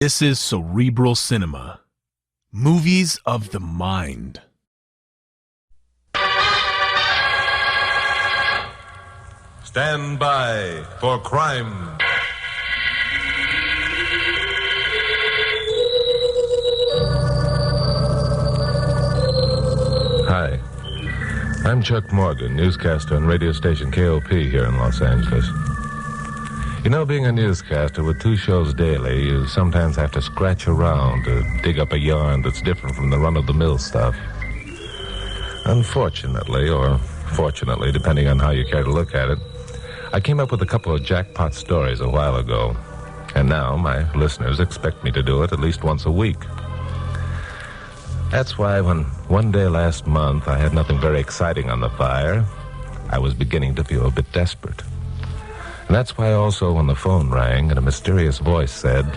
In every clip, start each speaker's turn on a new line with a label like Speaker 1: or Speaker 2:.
Speaker 1: This is Cerebral Cinema. Movies of the mind.
Speaker 2: Stand by for crime. Hi, I'm Chuck Morgan, newscaster on radio station KOP here in Los Angeles. You know, being a newscaster with 2 shows daily, you sometimes have to scratch around to dig up a yarn that's different from the run-of-the-mill stuff. Unfortunately, or fortunately, depending on how you care to look at it, I came up with a couple of jackpot stories a while ago, and now my listeners expect me to do it at least once a week. That's why when one day last month I had nothing very exciting on the fire, I was beginning to feel a bit desperate. And that's why also when the phone rang and a mysterious voice said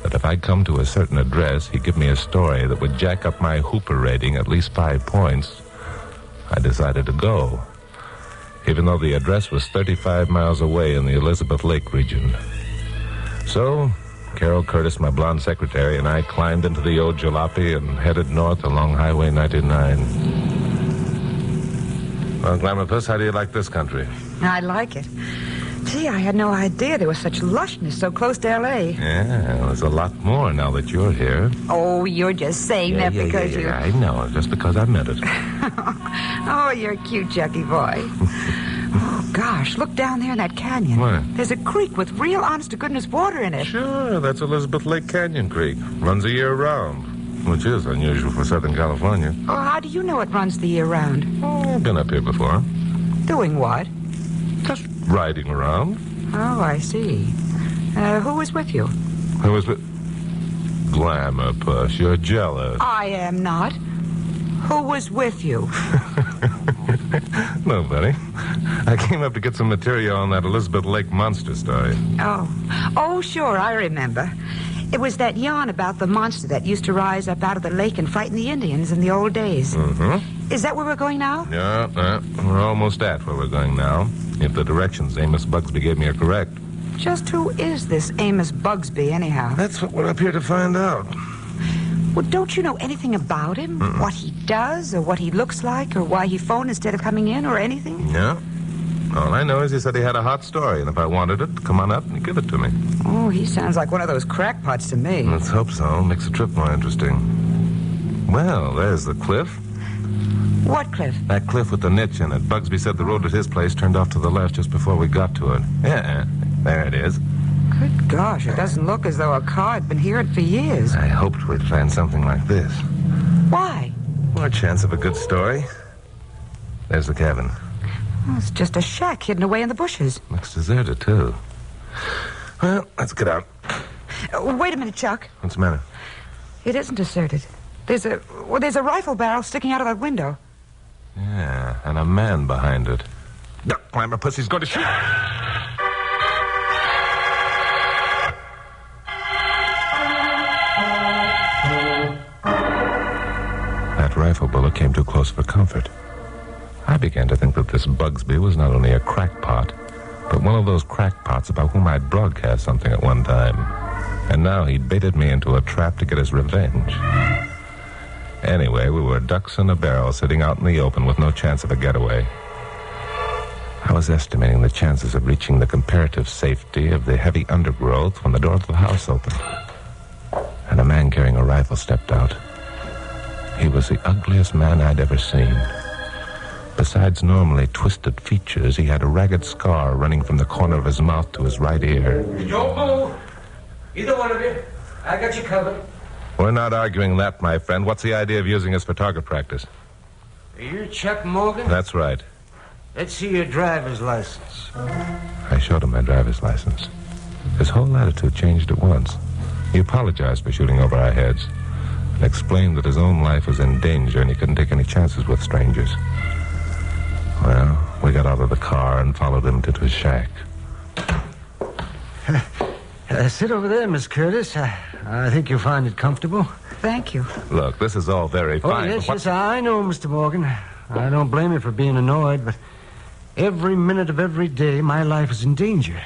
Speaker 2: that if I'd come to a certain address, he'd give me a story that would jack up my Hooper rating at least 5 points, I decided to go, even though the address was 35 miles away in the Elizabeth Lake region. So, Carol Curtis, my blonde secretary, and I climbed into the old jalopy and headed north along Highway 99. Well, Glamourpuss, how do you like this country?
Speaker 3: I like it. Gee, I had no idea there was such lushness so close to L.A.
Speaker 2: Yeah, there's a lot more now that you're here.
Speaker 3: Oh, you're just saying that because you...
Speaker 2: I know, just because I meant it.
Speaker 3: Oh, you're a cute, Chucky boy. Oh, gosh, look down there in that canyon.
Speaker 2: What?
Speaker 3: There's a creek with real honest-to-goodness water in it.
Speaker 2: Sure, that's Elizabeth Lake Canyon Creek. Runs a year round, which is unusual for Southern California.
Speaker 3: Oh, how do you know it runs the year round?
Speaker 2: Oh, I've been up here before.
Speaker 3: Doing what?
Speaker 2: Just riding around.
Speaker 3: Oh, I see. Who was with you?
Speaker 2: Who was with... Glamourpuss, you're jealous.
Speaker 3: I am not. Who was with you?
Speaker 2: Nobody. I came up to get some material on that Elizabeth Lake monster story.
Speaker 3: Oh, sure, I remember. It was that yarn about the monster that used to rise up out of the lake and frighten the Indians in the old days.
Speaker 2: Mm-hmm.
Speaker 3: Is that where we're going now?
Speaker 2: Yeah, we're almost at where we're going now, if the directions Amos Bugsby gave me are correct.
Speaker 3: Just who is this Amos Bugsby, anyhow?
Speaker 2: That's what we're up here to find out.
Speaker 3: Well, don't you know anything about him?
Speaker 2: Mm-mm.
Speaker 3: What he does, or what he looks like, or why he phoned instead of coming in, or anything?
Speaker 2: Yeah. All I know is he said he had a hot story, and if I wanted it, come on up and give it to me.
Speaker 3: Oh, he sounds like one of those crackpots to me.
Speaker 2: Let's hope so. Makes the trip more interesting. Well, there's the cliff.
Speaker 3: What cliff?
Speaker 2: That cliff with the niche in it. Bugsby said the road at his place turned off to the left just before we got to it. Yeah, there it is.
Speaker 3: Good gosh, it doesn't look as though a car had been here for years.
Speaker 2: I hoped we'd find something like this.
Speaker 3: Why?
Speaker 2: More chance of a good story. There's the cabin.
Speaker 3: Oh, it's just a shack hidden away in the bushes.
Speaker 2: Looks deserted, too. Well, let's get out.
Speaker 3: Wait a minute, Chuck.
Speaker 2: What's the matter?
Speaker 3: It isn't deserted. There's a rifle barrel sticking out of that window.
Speaker 2: Yeah, and a man behind it. Glamourpuss, he's going to shoot. That rifle bullet came too close for comfort. I began to think that this Bugsby was not only a crackpot, but one of those crackpots about whom I'd broadcast something at one time. And now he'd baited me into a trap to get his revenge. Anyway, we were ducks in a barrel sitting out in the open with no chance of a getaway. I was estimating the chances of reaching the comparative safety of the heavy undergrowth when the door of the house opened. And a man carrying a rifle stepped out. He was the ugliest man I'd ever seen. Besides normally twisted features, he had a ragged scar running from the corner of his mouth to his right ear.
Speaker 4: Don't move. Either one of you. I got you covered.
Speaker 2: We're not arguing that, my friend. What's the idea of using us for target practice?
Speaker 4: Are you Chuck Morgan?
Speaker 2: That's right.
Speaker 4: Let's see your driver's license.
Speaker 2: I showed him my driver's license. His whole attitude changed at once. He apologized for shooting over our heads and explained that his own life was in danger and he couldn't take any chances with strangers. Well, we got out of the car and followed him to his shack.
Speaker 4: Sit over there, Miss Curtis. I think you'll find it comfortable.
Speaker 3: Thank you.
Speaker 2: Look, this is all very fine.
Speaker 4: Oh, yes,
Speaker 2: but
Speaker 4: yes, I know, Mr. Morgan. I don't blame you for being annoyed, but every minute of every day, my life is in danger.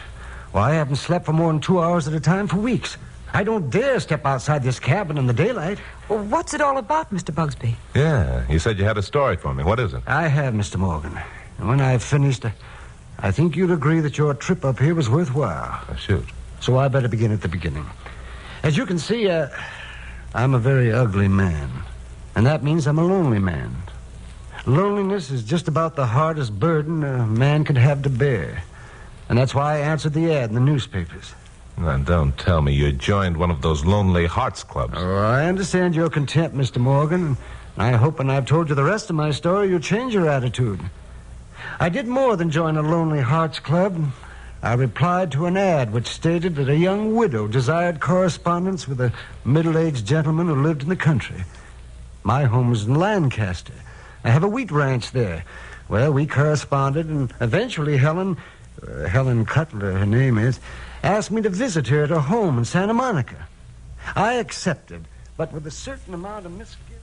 Speaker 4: Well, I haven't slept for more than 2 hours at a time for weeks. I don't dare step outside this cabin in the daylight.
Speaker 3: Well, what's it all about, Mr. Bugsby?
Speaker 2: Yeah, you said you had a story for me. What is it?
Speaker 4: I have, Mr. Morgan. And when I've finished, I think you'll agree that your trip up here was worthwhile.
Speaker 2: Shoot.
Speaker 4: So I better begin at the beginning. As you can see, I'm a very ugly man. And that means I'm a lonely man. Loneliness is just about the hardest burden a man could have to bear. And that's why I answered the ad in the newspapers.
Speaker 2: Now, don't tell me you joined one of those Lonely Hearts clubs.
Speaker 4: Oh, I understand your contempt, Mr. Morgan. And I hope when I've told you the rest of my story, you'll change your attitude. I did more than join a Lonely Hearts Club. I replied to an ad which stated that a young widow desired correspondence with a middle-aged gentleman who lived in the country. My home was in Lancaster. I have a wheat ranch there. Well, we corresponded, and eventually Helen Cutler, her name is, asked me to visit her at her home in Santa Monica. I accepted, but with a certain amount of misgiving.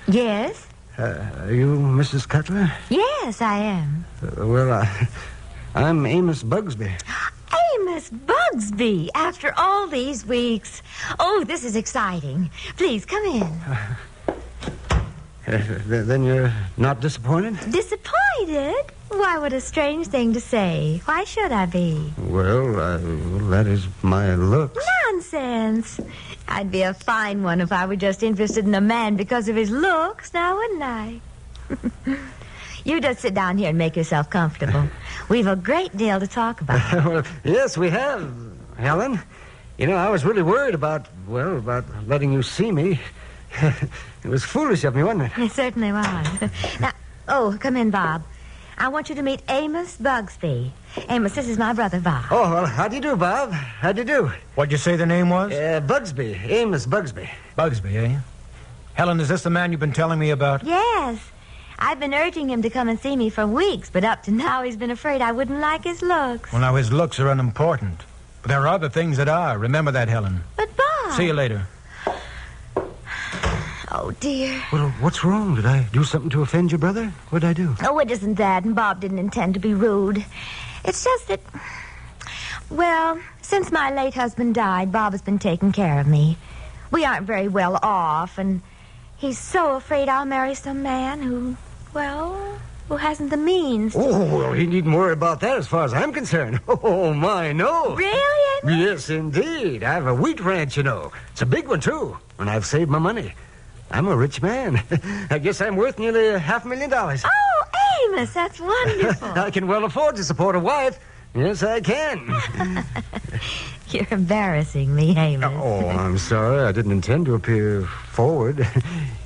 Speaker 5: Yes?
Speaker 4: Are you Mrs. Cutler?
Speaker 5: Yes, I am.
Speaker 4: I'm Amos Bugsby.
Speaker 5: Amos Bugsby, after all these weeks. Oh, this is exciting. Please, come in.
Speaker 4: Then you're not disappointed?
Speaker 5: Disappointed? Why, what a strange thing to say. Why should I be?
Speaker 4: Well, that is my looks.
Speaker 5: Nonsense. I'd be a fine one if I were just interested in a man because of his looks, now wouldn't I? You just sit down here and make yourself comfortable. We've a great deal to talk about.
Speaker 4: Well, yes, we have, Helen. You know, I was really worried about letting you see me. It was foolish of me, wasn't it?
Speaker 5: It certainly was. Now, come in, Bob. I want you to meet Amos Bugsby. Amos, this is my brother, Bob.
Speaker 4: Oh, well, how do you do, Bob? How do you do?
Speaker 6: What'd you say the name was?
Speaker 4: Bugsby. Amos Bugsby.
Speaker 6: Bugsby, eh? Helen, is this the man you've been telling me about?
Speaker 5: Yes. I've been urging him to come and see me for weeks, but up to now he's been afraid I wouldn't like his looks.
Speaker 6: Well, now, his looks are unimportant. But there are other things that are. Remember that, Helen.
Speaker 5: But, Bob...
Speaker 6: See you later.
Speaker 5: Oh, dear.
Speaker 4: Well, what's wrong? Did I do something to offend your brother? What'd I do?
Speaker 5: Oh, it isn't that, and Bob didn't intend to be rude. It's just that... Well, since my late husband died, Bob has been taking care of me. We aren't very well off, and he's so afraid I'll marry some man who hasn't the means.
Speaker 4: Oh, well, he needn't worry about that as far as I'm concerned. Oh, my, no.
Speaker 5: Really, Amos?
Speaker 4: Yes, indeed. I have a wheat ranch, you know. It's a big one, too, and I've saved my money. I'm a rich man. I guess I'm worth nearly $500,000.
Speaker 5: Oh, Amos, that's wonderful.
Speaker 4: I can well afford to support a wife. Yes, I can.
Speaker 5: You're embarrassing me, Amos.
Speaker 4: Oh, I'm sorry. I didn't intend to appear forward.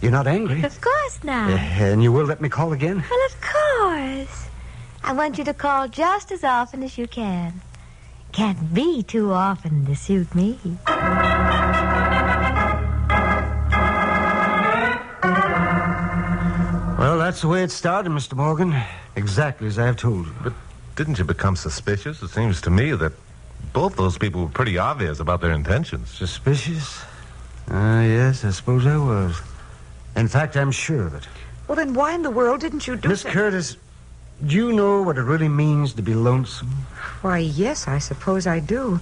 Speaker 4: You're not angry?
Speaker 5: Of course not.
Speaker 4: And you will let me call again?
Speaker 5: Well, of course. I want you to call just as often as you can. Can't be too often to suit me.
Speaker 4: Well, that's the way it started, Mr. Morgan. Exactly as I have told you.
Speaker 2: But didn't you become suspicious? It seems to me that both those people were pretty obvious about their intentions.
Speaker 4: Suspicious? Yes, I suppose I was. In fact, I'm sure of it.
Speaker 3: Well, then why in the world didn't you do
Speaker 4: Miss
Speaker 3: that?
Speaker 4: Curtis, do you know what it really means to be lonesome?
Speaker 3: Why, yes, I suppose I do.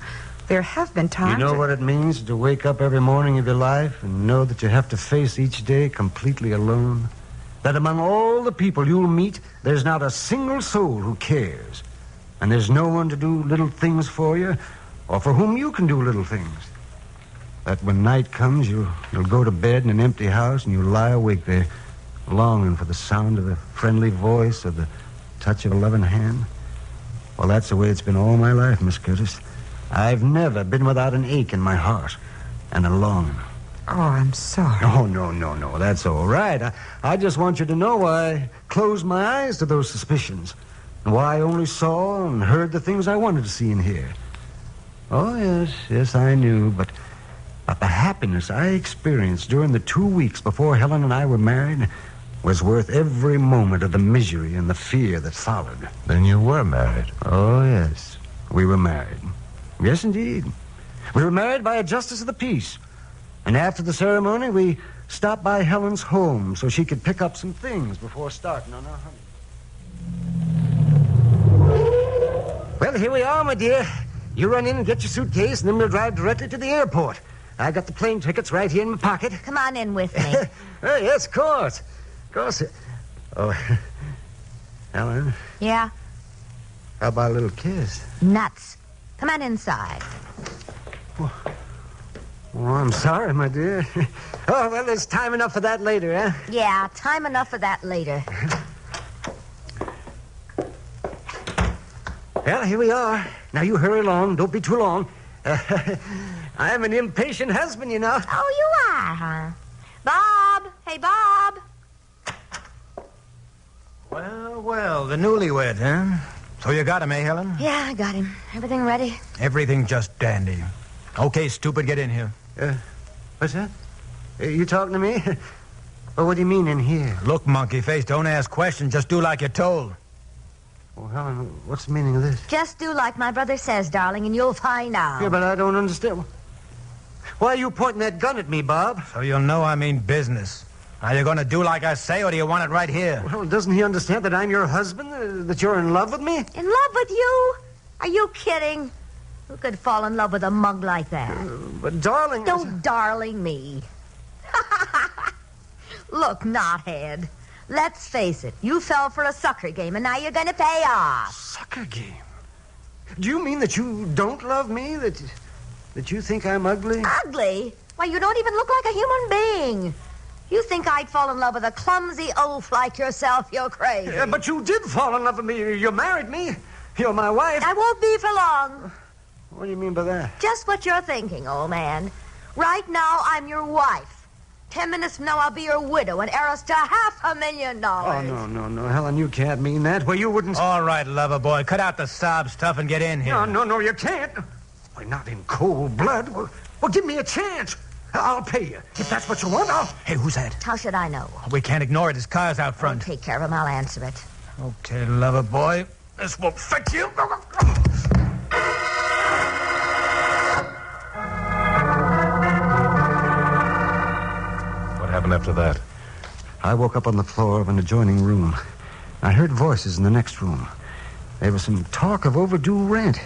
Speaker 3: There have been times...
Speaker 4: You know what it means to wake up every morning of your life and know that you have to face each day completely alone? That among all the people you'll meet, there's not a single soul who cares. And there's no one to do little things for you, or for whom you can do little things. That when night comes, you'll go to bed in an empty house and you'll lie awake there, longing for the sound of a friendly voice or the touch of a loving hand. Well, that's the way it's been all my life, Miss Curtis. I've never been without an ache in my heart and a longing.
Speaker 3: Oh, I'm sorry.
Speaker 4: Oh, no. That's all right. I just want you to know why I closed my eyes to those suspicions. And why I only saw and heard the things I wanted to see and hear. Oh, yes, I knew. But the happiness I experienced during the 2 weeks before Helen and I were married was worth every moment of the misery and the fear that followed.
Speaker 2: Then you were married.
Speaker 4: Oh, yes. We were married. Yes, indeed. We were married by a justice of the peace. And after the ceremony, we stopped by Helen's home so she could pick up some things before starting on our honeymoon. Well, here we are, my dear. You run in and get your suitcase, and then we'll drive directly to the airport. I got the plane tickets right here in my pocket.
Speaker 5: Come on in with me.
Speaker 4: Oh, yes, of course. Of course. Oh, Helen,
Speaker 5: Yeah?
Speaker 4: how about a little kiss?
Speaker 5: Nuts. Come on inside.
Speaker 4: Oh, I'm sorry, my dear. Oh, well, there's time enough for that later, eh?
Speaker 5: Yeah, time enough for that later.
Speaker 4: Well, here we are. Now, you hurry along. Don't be too long. I'm an impatient husband, you know.
Speaker 5: Oh, you are, huh? Bob! Hey, Bob!
Speaker 6: Well, the newlywed, huh? So you got him, eh, Helen?
Speaker 5: Yeah, I got him. Everything ready?
Speaker 6: Everything just dandy. Okay, stupid, get in here.
Speaker 4: What's that? You talking to me? Well, what do you mean in here?
Speaker 6: Look, monkey face, don't ask questions. Just do like you're told.
Speaker 4: Well, Helen, what's the meaning of this?
Speaker 5: Just do like my brother says, darling, and you'll find out.
Speaker 4: Yeah, but I don't understand. Why are you pointing that gun at me, Bob?
Speaker 6: So you'll know I mean business. Are you going to do like I say, or do you want it right here?
Speaker 4: Well, doesn't he understand that I'm your husband? That you're in love with me?
Speaker 5: In love with you? Are you kidding? Who could fall in love with a mug like that?
Speaker 4: But, darling...
Speaker 5: Don't darling me. Look, knothead. Let's face it. You fell for a sucker game, and now you're going to pay off.
Speaker 4: Sucker game? Do you mean that you don't love me? That you think I'm ugly?
Speaker 5: Ugly? Why, you don't even look like a human being. You think I'd fall in love with a clumsy oaf like yourself? You're crazy.
Speaker 4: Yeah, but you did fall in love with me. You married me. You're my wife.
Speaker 5: I won't be for long.
Speaker 4: What do you mean by that?
Speaker 5: Just what you're thinking, old man. Right now, I'm your wife. 10 minutes from now, I'll be your widow and heiress to $500,000.
Speaker 4: Oh, no, Helen, you can't mean that. Well, you wouldn't...
Speaker 6: All right, lover boy, cut out the sob stuff and get in here.
Speaker 4: No, you can't. Why, not in cold blood. Well, give me a chance. I'll pay you. If that's what you want, I'll...
Speaker 6: Hey, who's that?
Speaker 5: How should I know?
Speaker 6: We can't ignore it. His car's out
Speaker 5: I'll
Speaker 6: front.
Speaker 5: take care of him. I'll answer it.
Speaker 6: Okay, lover boy. This will fix you.
Speaker 2: What happened after that?
Speaker 4: I woke up on the floor of an adjoining room. I heard voices in the next room. There was some talk of overdue rent,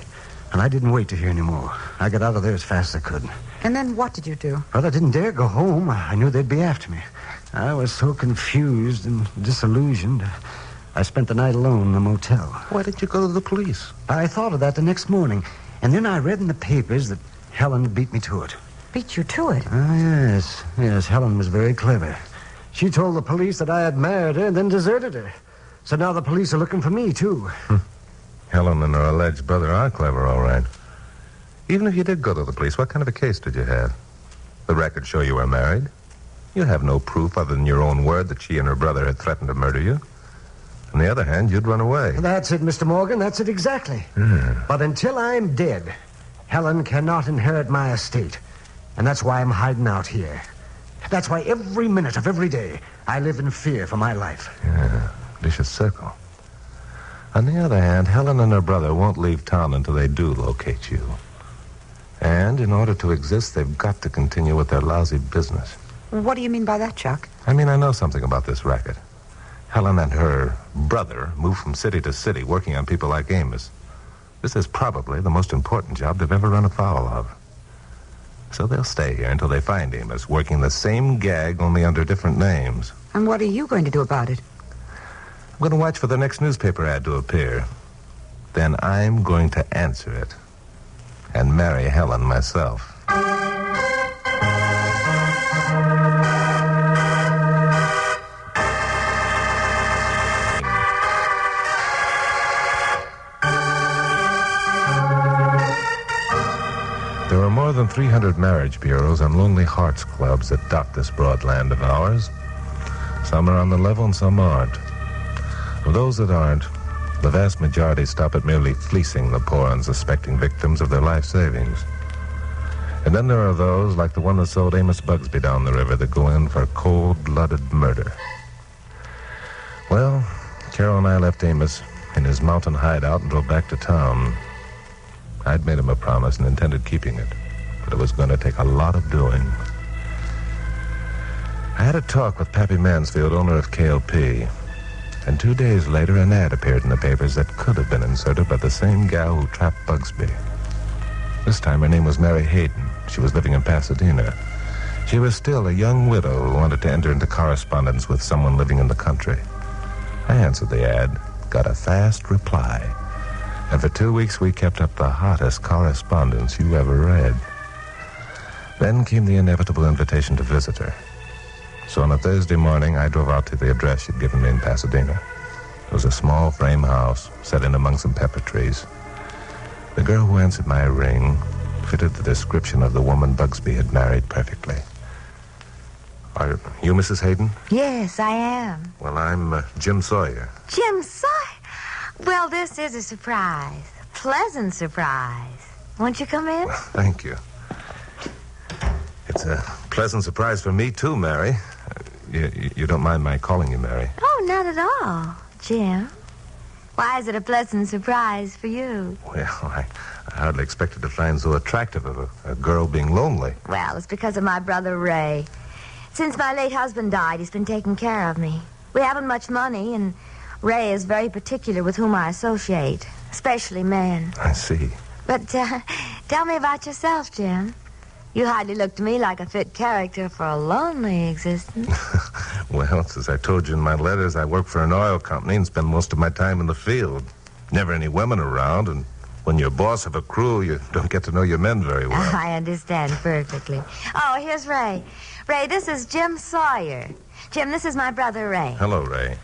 Speaker 4: and I didn't wait to hear any more. I got out of there as fast as I could.
Speaker 3: And then what did you do?
Speaker 4: Well, I didn't dare go home. I knew they'd be after me. I was so confused and disillusioned. I spent the night alone in the motel.
Speaker 2: Why didn't you go to the police?
Speaker 4: I thought of that the next morning, and then I read in the papers that Helen beat me to it.
Speaker 3: Beat you to it.
Speaker 4: Ah, yes, Helen was very clever. She told the police that I had married her and then deserted her. So now the police are looking for me, too.
Speaker 2: Helen and her alleged brother are clever, all right. Even if you did go to the police, what kind of a case did you have? The records show you were married. You have no proof other than your own word that she and her brother had threatened to murder you. On the other hand, you'd run away.
Speaker 4: That's it, Mr. Morgan. That's it exactly. But until I'm dead, Helen cannot inherit my estate. And that's why I'm hiding out here. That's why every minute of every day I live in fear for my life.
Speaker 2: Yeah, vicious circle. On the other hand, Helen and her brother won't leave town until they do locate you. And in order to exist, they've got to continue with their lousy business.
Speaker 3: What do you mean by that, Chuck?
Speaker 2: I mean, I know something about this racket. Helen and her brother move from city to city, working on people like Amos. This is probably the most important job they've ever run afoul of. So they'll stay here until they find Amos, working the same gag, only under different names.
Speaker 3: And what are you going to do about it?
Speaker 2: I'm going to watch for the next newspaper ad to appear. Then I'm going to answer it. And marry Helen myself. There are more than 300 marriage bureaus and lonely hearts clubs that dot this broad land of ours. Some are on the level and some aren't. Of those that aren't, the vast majority stop at merely fleecing the poor, unsuspecting victims of their life savings. And then there are those, like the one that sold Amos Bugsby down the river, that go in for cold-blooded murder. Well, Carol and I left Amos in his mountain hideout and drove back to town. I'd made him a promise and intended keeping it, but it was going to take a lot of doing. I had a talk with Pappy Mansfield, owner of KLP. And 2 days later, an ad appeared in the papers that could have been inserted by the same gal who trapped Bugsby. This time, her name was Mary Hayden. She was living in Pasadena. She was still a young widow who wanted to enter into correspondence with someone living in the country. I answered the ad, got a fast reply. And for 2 weeks, we kept up the hottest correspondence you ever read. Then came the inevitable invitation to visit her. So on a Thursday morning, I drove out to the address she'd given me in Pasadena. It was a small frame house set in among some pepper trees. The girl who answered my ring fitted the description of the woman Bugsby had married perfectly. Are you Mrs. Hayden?
Speaker 5: Yes, I am.
Speaker 2: Well, I'm Jim Sawyer.
Speaker 5: Jim Sawyer? Well, this is a surprise. A pleasant surprise. Won't you come in?
Speaker 2: Well, thank you. It's a pleasant surprise for me, too, Mary. You don't mind my calling you Mary?
Speaker 5: Oh, not at all, Jim. Why is it a pleasant surprise for you?
Speaker 2: Well, I hardly expected to find so attractive of a girl being lonely.
Speaker 5: Well, it's because of my brother Ray. Since my late husband died, he's been taking care of me. We haven't much money, and Ray is very particular with whom I associate, especially men.
Speaker 2: I see.
Speaker 5: But tell me about yourself, Jim. You hardly look to me like a fit character for a lonely existence.
Speaker 2: Well, as I told you in my letters, I work for an oil company and spend most of my time in the field. Never any women around, and when you're boss of a crew, you don't get to know your men very well.
Speaker 5: I understand perfectly. Oh, here's Ray. Ray, this is Jim Sawyer. Jim, this is my brother Ray.
Speaker 2: Hello, Ray.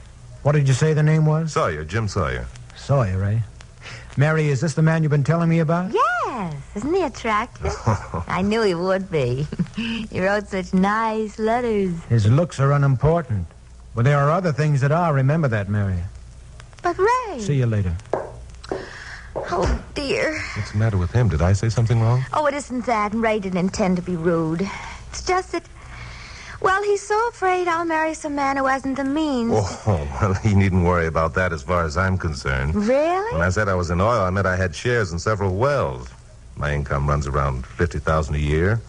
Speaker 6: What did you say the name was?
Speaker 2: Sawyer, Jim Sawyer.
Speaker 6: Sawyer, Ray. Mary, is this the man you've been telling me about?
Speaker 5: Yes. Isn't he attractive? I knew he would be. He wrote such nice letters.
Speaker 6: His looks are unimportant. But there are other things that are. Remember that, Mary.
Speaker 5: But Ray...
Speaker 6: See you later.
Speaker 5: Oh, dear.
Speaker 2: What's the matter with him? Did I say something wrong?
Speaker 5: Oh, it isn't that. Ray didn't intend to be rude. It's just that... Well, he's so afraid I'll marry some man who hasn't the means.
Speaker 2: Oh, well, he needn't worry about that as far as I'm concerned.
Speaker 5: Really?
Speaker 2: When I said I was in oil, I meant I had shares in several wells. My income runs around $50,000 a year.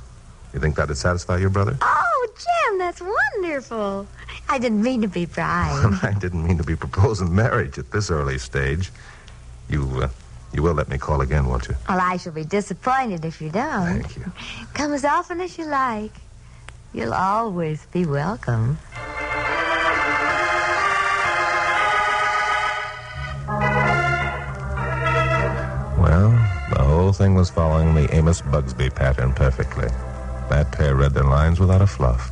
Speaker 2: You think that'd satisfy your brother?
Speaker 5: Oh, Jim, that's wonderful. I didn't mean to be prying.
Speaker 2: I didn't mean to be proposing marriage at this early stage. You will let me call again, won't you?
Speaker 5: Well, I shall be disappointed if you don't.
Speaker 2: Thank you.
Speaker 5: Come as often as you like. You'll always be welcome.
Speaker 2: Well, the whole thing was following the Amos Bugsby pattern perfectly. That pair read their lines without a fluff.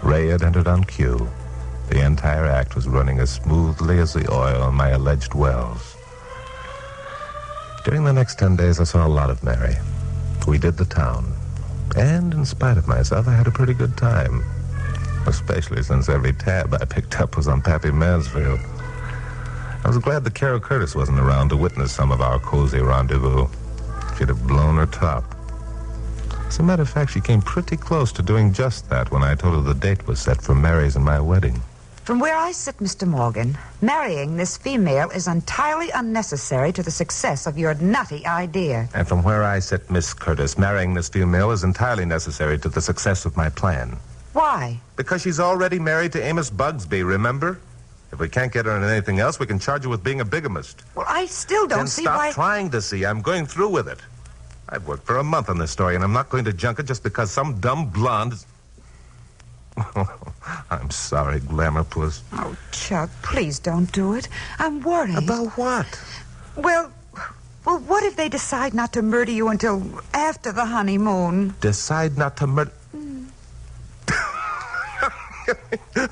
Speaker 2: Ray had entered on cue. The entire act was running as smoothly as the oil in my alleged wells. During the next 10 days, I saw a lot of Mary. We did the town. And in spite of myself, I had a pretty good time. Especially since every tab I picked up was on Pappy Mansfield. I was glad that Carol Curtis wasn't around to witness some of our cozy rendezvous. She'd have blown her top. As a matter of fact, she came pretty close to doing just that when I told her the date was set for Mary's and my wedding.
Speaker 3: From where I sit, Mr. Morgan, marrying this female is entirely unnecessary to the success of your nutty idea.
Speaker 2: And from where I sit, Miss Curtis, marrying this female is entirely necessary to the success of my plan.
Speaker 3: Why?
Speaker 2: Because she's already married to Amos Bugsby, remember? If we can't get her on anything else, we can charge her with being a bigamist.
Speaker 3: Well, I still don't
Speaker 2: Then
Speaker 3: see
Speaker 2: stop
Speaker 3: why...
Speaker 2: trying to see. I'm going through with it. I've worked for a month on this story, and I'm not going to junk it just because some dumb blonde... I'm sorry, Glamour Puss.
Speaker 3: Oh, Chuck, please don't do it. I'm worried.
Speaker 2: About what?
Speaker 3: Well, what if they decide not to murder you until after the honeymoon?
Speaker 2: Decide not to murder...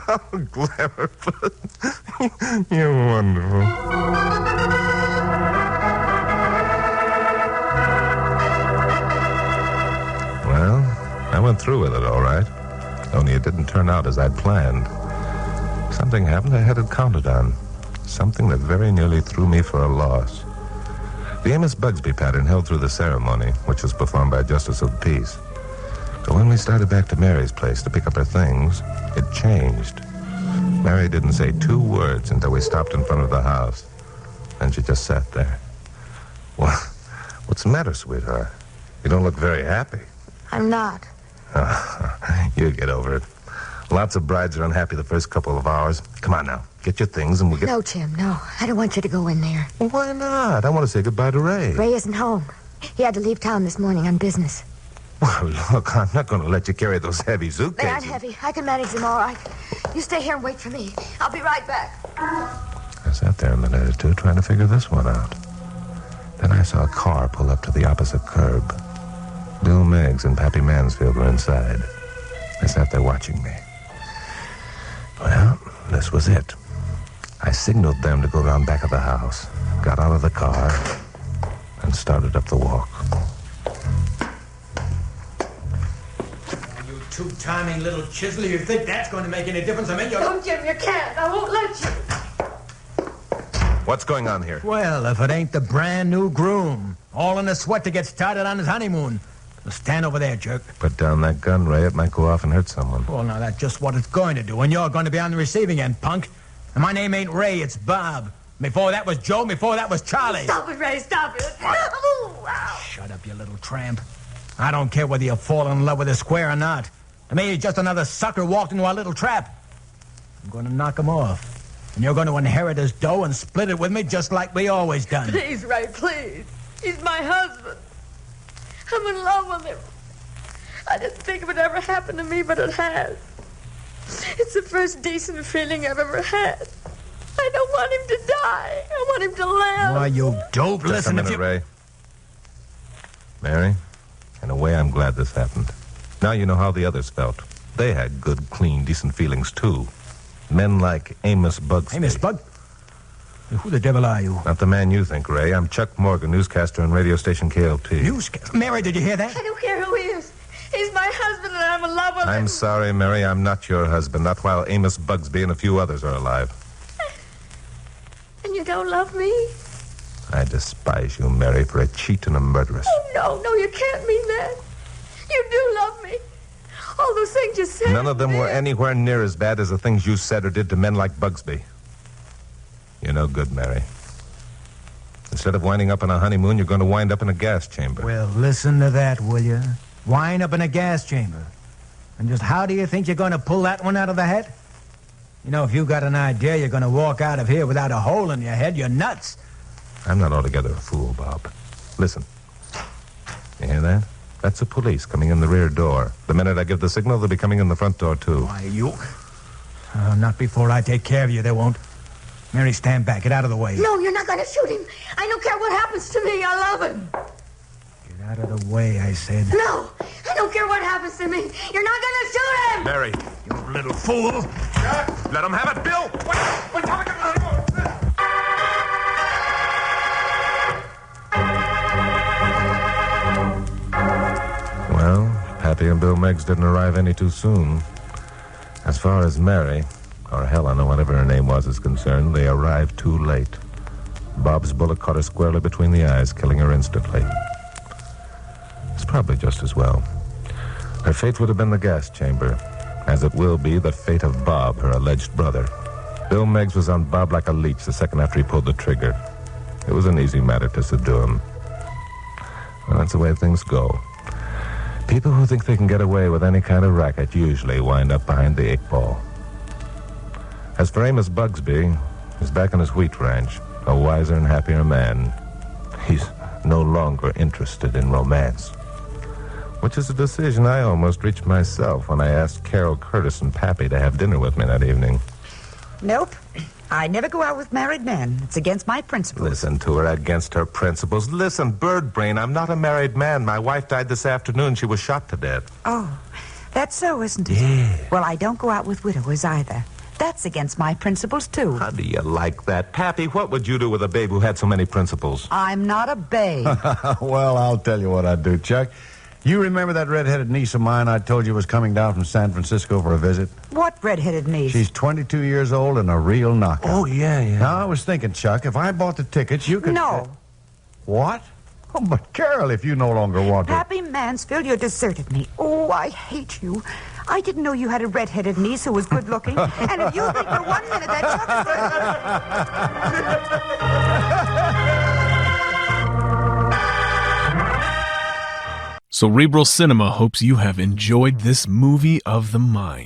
Speaker 2: Oh, Glamour Puss. You're wonderful. Well, I went through with it, all right. Only it didn't turn out as I'd planned. Something happened I hadn't counted on. Something that very nearly threw me for a loss. The Amos Bugsby pattern held through the ceremony, which was performed by a justice of the peace. But when we started back to Mary's place to pick up her things, it changed. Mary didn't say 2 words until we stopped in front of the house. And she just sat there. Well, what's the matter, sweetheart? You don't look very happy.
Speaker 5: I'm not.
Speaker 2: You get over it. Lots of brides are unhappy the first couple of hours. Come on now. get your things, and we'll get...
Speaker 5: No, Jim, no. I don't want you to go in there.
Speaker 2: Well, why not? I want to say goodbye to Ray.
Speaker 5: Ray isn't home. He had to leave town this morning on business.
Speaker 2: Well, look, I'm not going to let you carry those heavy
Speaker 5: They
Speaker 2: suitcases.
Speaker 5: aren't heavy. I can manage them all right. You stay here and wait for me. I'll be right back.
Speaker 2: I sat there a minute or two trying to figure this one out. Then I saw a car pull up to the opposite curb. Bill Meigs and Pappy Mansfield were inside. They sat there watching me. Well, this was it. I signaled them to go around back of the house, got out of the car, and started up the walk.
Speaker 6: You two-timing little chisel, you think that's going to make any difference? I mean, you're...
Speaker 5: No, Jim, you can't. I won't let you.
Speaker 2: What's going on here?
Speaker 6: Well, if it ain't the brand new groom, all in a sweat to get started on his honeymoon. So stand over there, jerk.
Speaker 2: Put down that gun, Ray. It might go off and hurt someone.
Speaker 6: Well, now, that's just what it's going to do, and you're going to be on the receiving end, punk. And my name ain't Ray, it's Bob. Before that was Joe, before that was Charlie.
Speaker 5: Stop it, Ray. Stop it. Oh, wow.
Speaker 6: Shut up, you little tramp. I don't care whether you fall in love with a square or not. To me, he's just another sucker walked into our little trap. I'm going to knock him off. And you're going to inherit his dough and split it with me just like we always done.
Speaker 5: Please, Ray, please. He's my husband. I'm in love with him. I didn't think it would ever happen to me, but it has. It's the first decent feeling I've ever had. I don't want him to die. I want him to live.
Speaker 6: Why, you dope.
Speaker 2: Just
Speaker 6: Listen,
Speaker 2: a minute,
Speaker 6: if you...
Speaker 2: Ray. Mary, in a way, I'm glad this happened. Now you know how the others felt. They had good, clean, decent feelings, too. Men like Amos Bugsby.
Speaker 6: Hey, Miss Bug. Who the devil are you?
Speaker 2: Not the man you think, Ray. I'm Chuck Morgan, newscaster on radio station KLT.
Speaker 6: Mary, did you hear that?
Speaker 5: I don't care who he is. He's my husband, and I'm in love with him.
Speaker 2: I'm sorry, Mary. I'm not your husband. Not while Amos Bugsby and a few others are alive.
Speaker 5: And you don't love me?
Speaker 2: I despise you, Mary, for a cheat and a murderess.
Speaker 5: Oh, no, you can't mean that. You do love me. All those things you said.
Speaker 2: None of them were anywhere near as bad as the things you said or did to men like Bugsby. You're no good, Mary. Instead of winding up on a honeymoon, you're going to wind up in a gas chamber.
Speaker 6: Well, listen to that, will you? Wind up in a gas chamber. And just how do you think you're going to pull that one out of the hat? You know, if you got an idea you're going to walk out of here without a hole in your head, you're nuts.
Speaker 2: I'm not altogether a fool, Bob. Listen. You hear that? That's the police coming in the rear door. The minute I give the signal, they'll be coming in the front door, too.
Speaker 6: Why, you... not before I take care of you, they won't. Mary, stand back. Get out of the way.
Speaker 5: No, you're not going to shoot him. I don't care what happens to me. I love him.
Speaker 6: Get out of the way, I said.
Speaker 5: No, I don't care what happens to me. You're not going to shoot him.
Speaker 2: Mary,
Speaker 6: You little fool.
Speaker 2: let him have it, Bill! Well, Pappy and Bill Meigs didn't arrive any too soon. As far as Mary, or Helen, or whatever her name was, is concerned, they arrived too late. Bob's bullet caught her squarely between the eyes, killing her instantly. It's probably just as well. Her fate would have been the gas chamber, as it will be the fate of Bob, her alleged brother. Bill Meigs was on Bob like a leech the second after he pulled the trigger. It was an easy matter to subdue him. Well, that's the way things go. People who think they can get away with any kind of racket usually wind up behind the 8-ball. As for Amos Bugsby, he's back on his wheat ranch, a wiser and happier man. He's no longer interested in romance. Which is a decision I almost reached myself when I asked Carol Curtis and Pappy to have dinner with me that evening.
Speaker 3: Nope. I never go out with married men. It's against my principles.
Speaker 2: Listen to her, against her principles. Listen, bird brain, I'm not a married man. My wife died this afternoon. She was shot to death.
Speaker 3: Oh, that's so, isn't it?
Speaker 2: Yeah.
Speaker 3: Well, I don't go out with widowers either. That's against my principles, too.
Speaker 2: How do you like that? Pappy, what would you do with a babe who had so many principles?
Speaker 3: I'm not a babe.
Speaker 4: Well, I'll tell you what I'd do, Chuck. You remember that red-headed niece of mine I told you was coming down from San Francisco for a visit?
Speaker 3: What red-headed niece?
Speaker 4: She's 22 years old and a real knockout.
Speaker 2: Oh, yeah.
Speaker 4: Now, I was thinking, Chuck, if I bought the tickets, you could...
Speaker 3: No.
Speaker 4: What? Oh, but Carol, if you no longer want to...
Speaker 3: Pappy Mansfield, you deserted me. Oh, I hate you. I didn't know you had a red-headed niece who was good-looking. And if you think for 1 minute that
Speaker 1: Cerebral Cinema hopes you have enjoyed this movie of the mind.